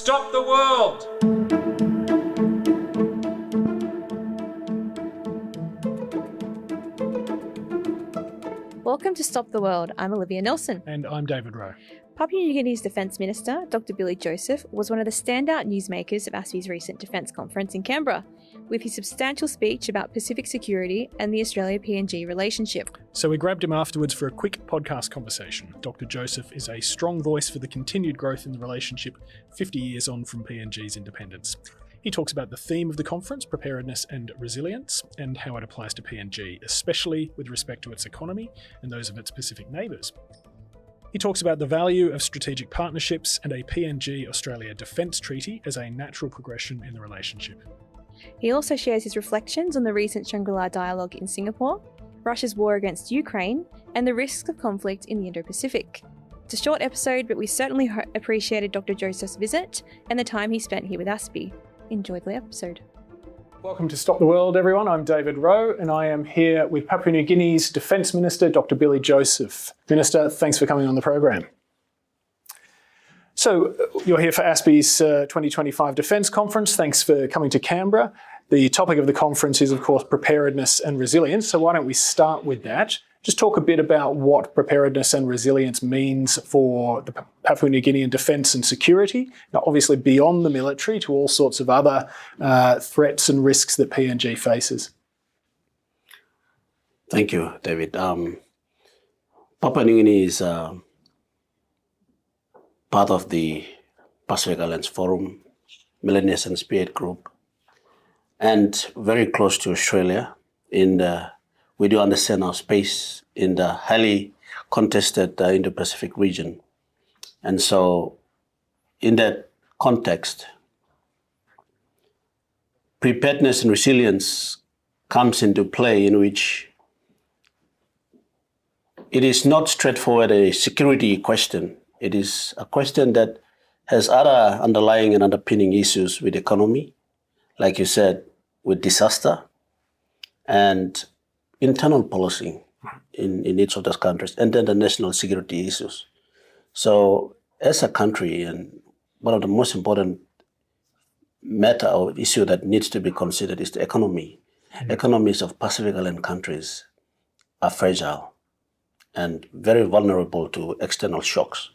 Stop the World! Welcome to Stop the World. I'm Olivia Nelson. And I'm David Wroe. Papua New Guinea's Defence Minister, Dr. Billy Joseph, was one of the standout newsmakers of ASPI's recent Defence Conference in Canberra, with his substantial speech about Pacific security and the Australia-PNG relationship. So we grabbed him afterwards for a quick podcast conversation. Dr. Joseph is a strong voice for the continued growth in the relationship 50 years on from PNG's independence. He talks about the theme of the conference, preparedness and resilience, and how it applies to PNG, especially with respect to its economy and those of its Pacific neighbours. He talks about the value of strategic partnerships and a PNG-Australia defence treaty as a natural progression in the relationship. He also shares his reflections on the recent Shangri-La dialogue in Singapore, Russia's war against Ukraine, and the risks of conflict in the Indo-Pacific. It's a short episode, but we certainly appreciated Dr. Joseph's visit and the time he spent here with ASPI. Enjoy the episode. Welcome to Stop the World, everyone. I'm David Wroe, and I am here with Papua New Guinea's Defence Minister, Dr. Billy Joseph. Minister, thanks for coming on the program. So, you're here for ASPI's 2025 Defence Conference. Thanks for coming to Canberra. The topic of the conference is, of course, preparedness and resilience. So why don't we start with that? Just talk a bit about what preparedness and resilience means for the Papua New Guinean defence and security, now obviously beyond the military to all sorts of other threats and risks that PNG faces. Thank you, David. Papua New Guinea is part of the Pacific Islands Forum, Millennium and Spirit Group, and very close to Australia. We do understand our space in the highly contested Indo-Pacific region. And so in that context, preparedness and resilience comes into play, in which it is not straightforward a security question. It is a question that has other underlying and underpinning issues with economy, like you said, with disaster, and internal policy in each of those countries, and then the national security issues. So as a country, and one of the most important matter or issue that needs to be considered is the economy. Mm-hmm. Economies of Pacific Island countries are fragile and very vulnerable to external shocks.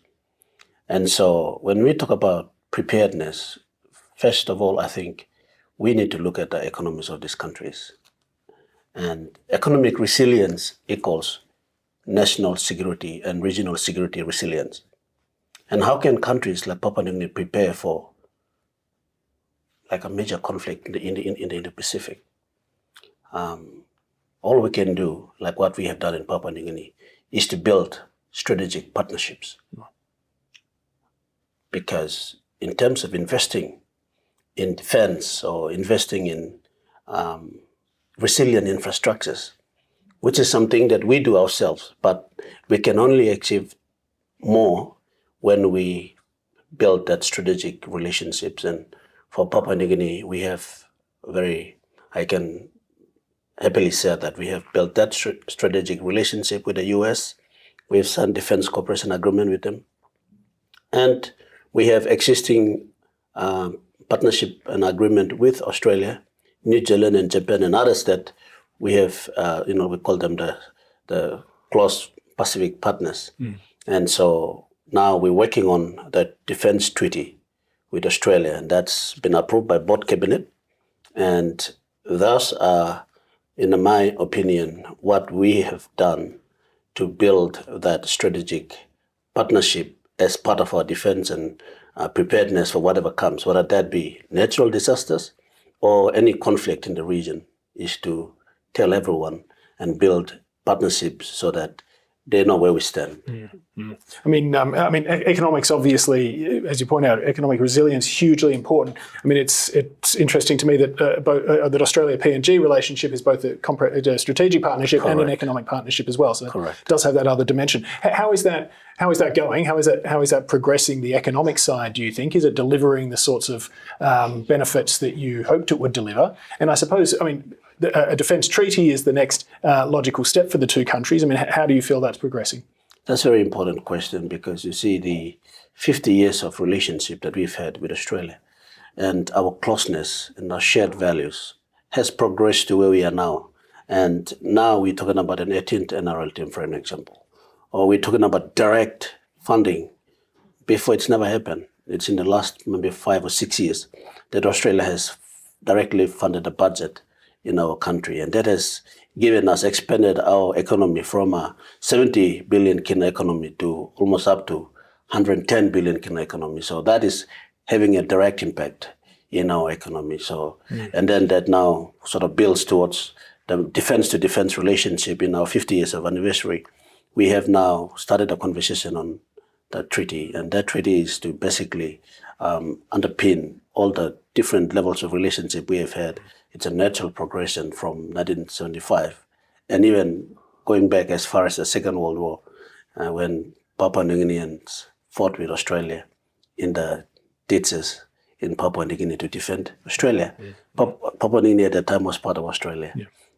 And so when we talk about preparedness, first of all, I think we need to look at the economies of these countries. And economic resilience equals national security and regional security resilience. And how can countries like Papua New Guinea prepare for like a major conflict in the Indo-Pacific? All we can do, like what we have done in Papua New Guinea, is to build strategic partnerships. Because in terms of investing in defense or investing in resilient infrastructures, which is something that we do ourselves, but we can only achieve more when we build that strategic relationships. And for Papua New Guinea, we have I can happily say that we have built that strategic relationship with the US. We have signed defense cooperation agreement with them. And we have existing partnership and agreement with Australia, New Zealand and Japan and others that we have, we call them the close Pacific partners. Mm. And so now we're working on the defense treaty with Australia, and that's been approved by both cabinet. And thus are, in my opinion, what we have done to build that strategic partnership as part of our defense and preparedness for whatever comes, whether that be natural disasters or any conflict in the region, is to tell everyone and build partnerships so that they know where we stand. Mm-hmm. I mean, economics, obviously, as you point out, economic resilience, hugely important. I mean, it's interesting to me that that Australia-PNG relationship is both a strategic partnership Correct. And an economic partnership as well. So Correct. It does have that other dimension. How is that going? How is that progressing the economic side, do you think? Is it delivering the sorts of benefits that you hoped it would deliver? And I suppose, a defence treaty is the next logical step for the two countries. I mean, how do you feel that's progressing? That's a very important question, because you see the 50 years of relationship that we've had with Australia and our closeness and our shared values has progressed to where we are now. And now we're talking about an 18th NRL team, for an example. Or we're talking about direct funding. Before, it's never happened. It's in the last maybe 5 or 6 years that Australia has directly funded a budget in our country. And that has given us, expanded our economy from a 70 billion kina economy to almost up to 110 billion kina economy. So that is having a direct impact in our economy. So, and then that now sort of builds towards the defense-to-defense relationship. In our 50 years of anniversary, we have now started a conversation on that treaty, and that treaty is to basically underpin all the different levels of relationship we have had. It's a natural progression from 1975, and even going back as far as the Second World War, when Papua New Guineans fought with Australia in the ditches in Papua New Guinea to defend Australia. Papua New Guinea at that time was part of Australia.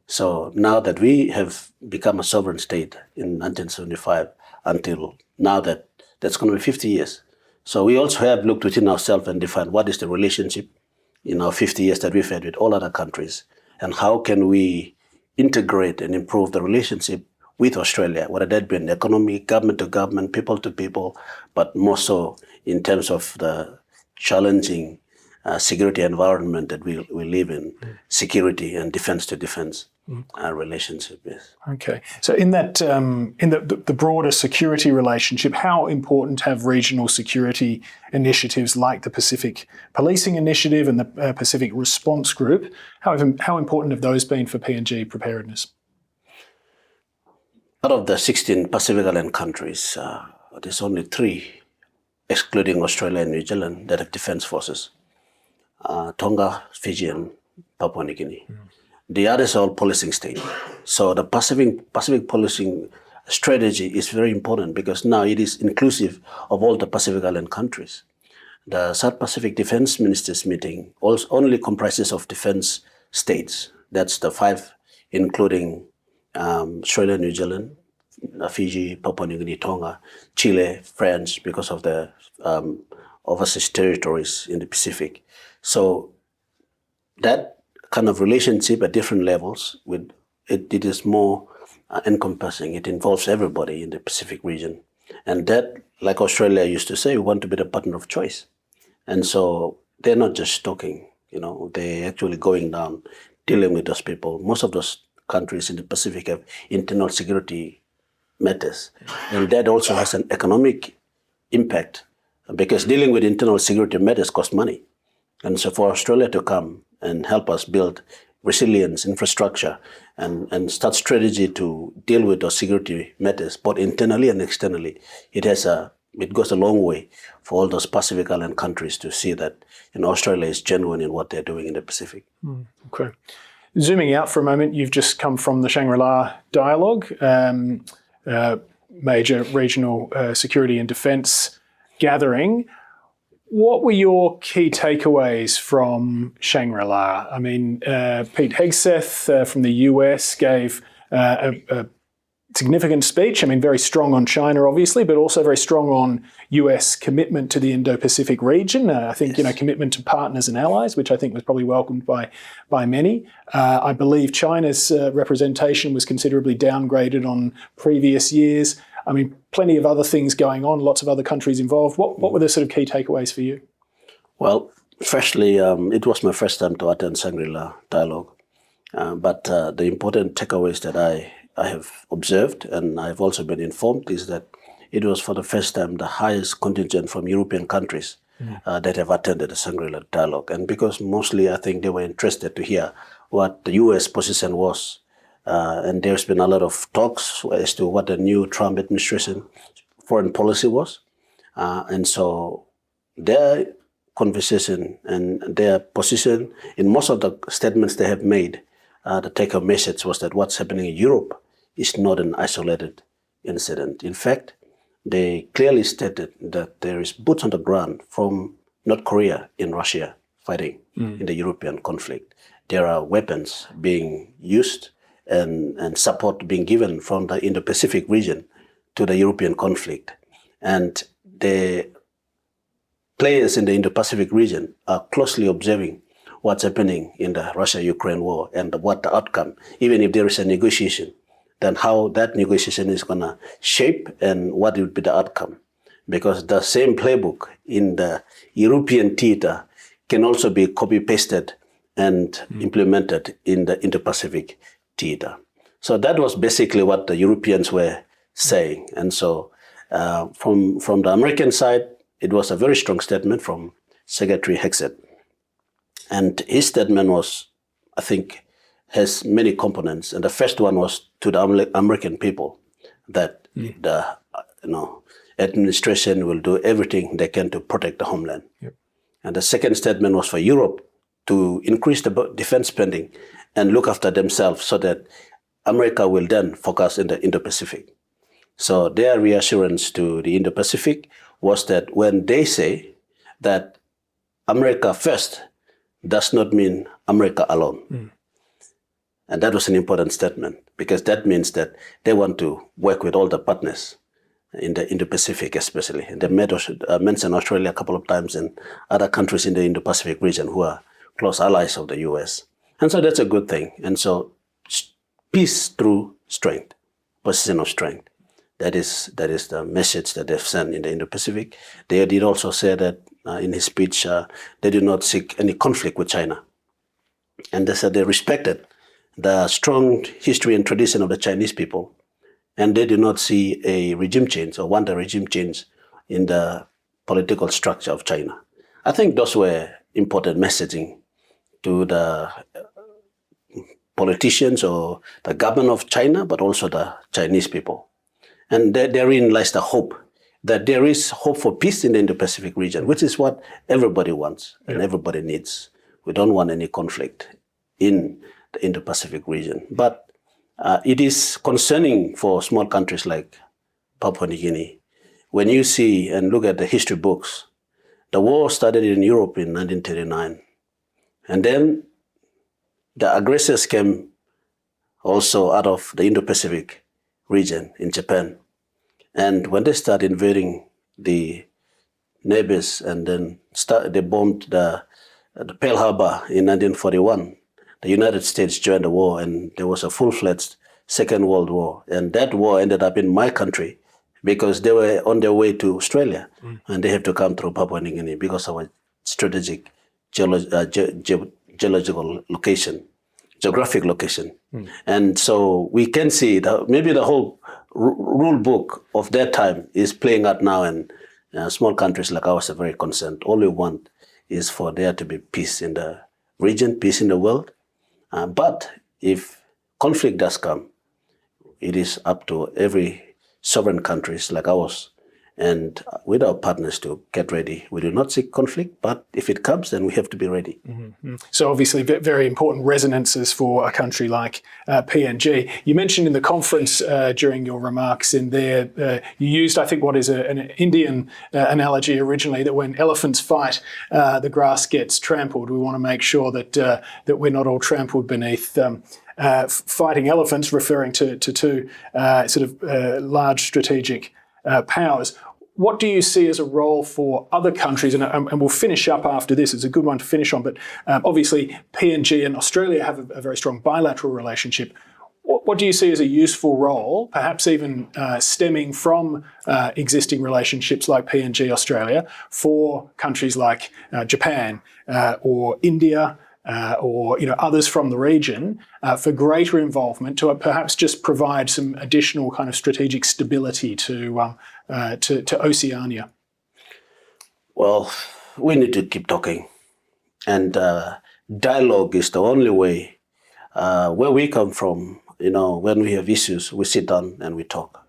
So now that we have become a sovereign state in 1975 until now, that's going to be 50 years. So we also have looked within ourselves and defined what is the relationship in our 50 years that we've had with all other countries, and how can we integrate and improve the relationship with Australia, whether that be in economy, government to government, people to people, but more so in terms of the challenging security environment that we live in, security and defense to defense relationship. Yes. Okay. So in that, in the broader security relationship, how important have regional security initiatives like the Pacific Policing Initiative and the Pacific Response Group, how important have those been for PNG preparedness? Out of the 16 Pacific Island countries, there's only 3, excluding Australia and New Zealand, that have defense forces. Tonga, Fiji, and Papua New Guinea. The others are all policing states. So the Pacific policing strategy is very important, because now it is inclusive of all the Pacific Island countries. The South Pacific Defense Ministers meeting also only comprises of defense states. That's the 5, including Australia, New Zealand, Fiji, Papua New Guinea, Tonga, Chile, France, because of the overseas territories in the Pacific. So that kind of relationship at different levels, it is more encompassing. It involves everybody in the Pacific region. And that, like Australia used to say, we want to be the partner of choice. And so they're not just talking, they're actually going down, dealing with those people. Most of those countries in the Pacific have internal security matters. And that also has an economic impact, because dealing with internal security matters costs money. And so for Australia to come and help us build resilience, infrastructure, and start strategy to deal with those security matters, both internally and externally, it goes a long way for all those Pacific Island countries to see that Australia is genuine in what they're doing in the Pacific. Okay. Zooming out for a moment, you've just come from the Shangri-La Dialogue, major regional security and defence gathering. What were your key takeaways from Shangri-La? I mean, Pete Hegseth from the US gave a significant speech. I mean, very strong on China, obviously, but also very strong on US commitment to the Indo-Pacific region. I think, commitment to partners and allies, which I think was probably welcomed by many. I believe China's representation was considerably downgraded on previous years. I mean, plenty of other things going on, lots of other countries involved. What were the sort of key takeaways for you? Well, firstly, it was my first time to attend Shangri-La Dialogue. But the important takeaways that I have observed, and I've also been informed, is that it was for the first time the highest contingent from European countries that have attended the Shangri-La Dialogue. And because mostly I think they were interested to hear what the US position was. And there's been a lot of talks as to what the new Trump administration foreign policy was. And so their conversation and their position in most of the statements they have made, the take-home message was that what's happening in Europe is not an isolated incident. In fact, they clearly stated that there is boots on the ground from North Korea in Russia fighting in the European conflict. There are weapons being used and support being given from the Indo-Pacific region to the European conflict. And the players in the Indo-Pacific region are closely observing what's happening in the Russia-Ukraine war and what the outcome, even if there is a negotiation, then how that negotiation is going to shape and what will be the outcome. Because the same playbook in the European theater can also be copy-pasted and implemented in the Indo-Pacific theater. So that was basically what the Europeans were saying. And so from the American side, it was a very strong statement from Secretary Hexet. And his statement was, I think, has many components. And the first one was to the American people that the administration will do everything they can to protect the homeland. Yep. And the second statement was for Europe to increase the defense spending and look after themselves so that America will then focus in the Indo-Pacific. So their reassurance to the Indo-Pacific was that when they say that America first does not mean America alone. And that was an important statement because that means that they want to work with all the partners in the Indo-Pacific especially. And they mentioned Australia a couple of times and other countries in the Indo-Pacific region who are close allies of the US. And so that's a good thing. And so peace through strength, position of strength. That is the message that they've sent in the Indo-Pacific. They did also say that in his speech, they do not seek any conflict with China. And they said they respected the strong history and tradition of the Chinese people. And they do not see a regime change or want a regime change in the political structure of China. I think those were important messaging to the politicians or the government of China, but also the Chinese people. And therein lies the hope that there is hope for peace in the Indo-Pacific region, which is what everybody wants and everybody needs. We don't want any conflict in the Indo-Pacific region. But it is concerning for small countries like Papua New Guinea. When you see and look at the history books, the war started in Europe in 1939. And then the aggressors came also out of the Indo-Pacific region in Japan. And when they started invading the neighbours and then they bombed the Pearl Harbor in 1941, the United States joined the war and there was a full-fledged Second World War. And that war ended up in my country because they were on their way to Australia and they have to come through Papua New Guinea because of a strategic geological location, geographic location. And so we can see that maybe the whole rule book of that time is playing out now, and small countries like ours are very concerned. All we want is for there to be peace in the region, peace in the world. But if conflict does come, it is up to every sovereign countries like ours and with our partners to get ready. We do not seek conflict, but if it comes, then we have to be ready. So obviously very important resonances for a country like PNG. You mentioned in the conference during your remarks in there, you used, I think, what is an Indian analogy originally, that when elephants fight, the grass gets trampled. We want to make sure that that we're not all trampled beneath fighting elephants, referring to two large strategic powers. What do you see as a role for other countries? And we'll finish up after this. It's a good one to finish on. But obviously, PNG and Australia have a very strong bilateral relationship. What do you see as a useful role, perhaps even stemming from existing relationships like PNG Australia, for countries like Japan or India, or others from the region, for greater involvement to perhaps just provide some additional kind of strategic stability to Oceania? Well, we need to keep talking, and dialogue is the only way. Where we come from, when we have issues, we sit down and we talk.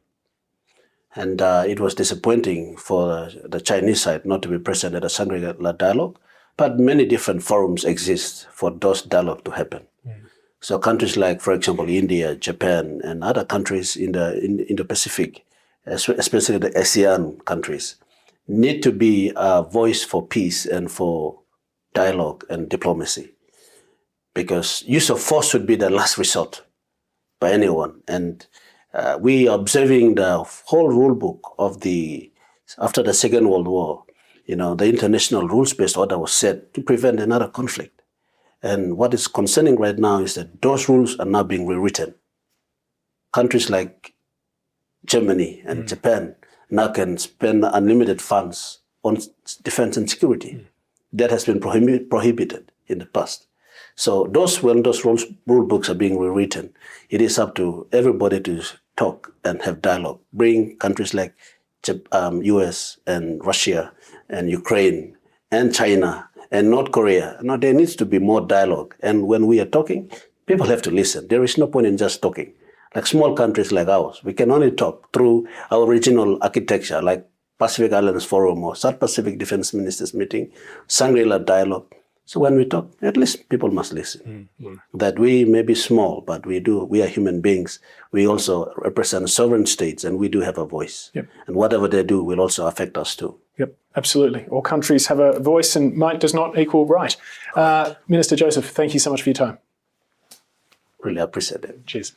And it was disappointing for the Chinese side not to be present at the Shangri-La dialogue. But many different forums exist for those dialogue to happen. So countries like, for example, India, Japan, and other countries in the Pacific, especially the ASEAN countries, need to be a voice for peace and for dialogue and diplomacy. Because use of force should be the last resort by anyone. And we are observing the whole rule book after the Second World War. The international rules-based order was set to prevent another conflict. And what is concerning right now is that those rules are now being rewritten. Countries like Germany and Japan now can spend unlimited funds on defense and security. That has been prohibited in the past. So when those rule books are being rewritten, it is up to everybody to talk and have dialogue. Bring countries like US and Russia and Ukraine and China and North Korea. Now, there needs to be more dialogue. And when we are talking, people have to listen. There is no point in just talking. Like small countries like ours, we can only talk through our regional architecture, like Pacific Islands Forum or South Pacific Defense Ministers Meeting, Shangri-La Dialogue. So when we talk, at least people must listen. That we may be small, but we are human beings. We also represent sovereign states, and we do have a voice. Yep. And whatever they do will also affect us too. Yep, absolutely. All countries have a voice, and might does not equal right. Minister Joseph, thank you so much for your time. Really appreciate it. Cheers.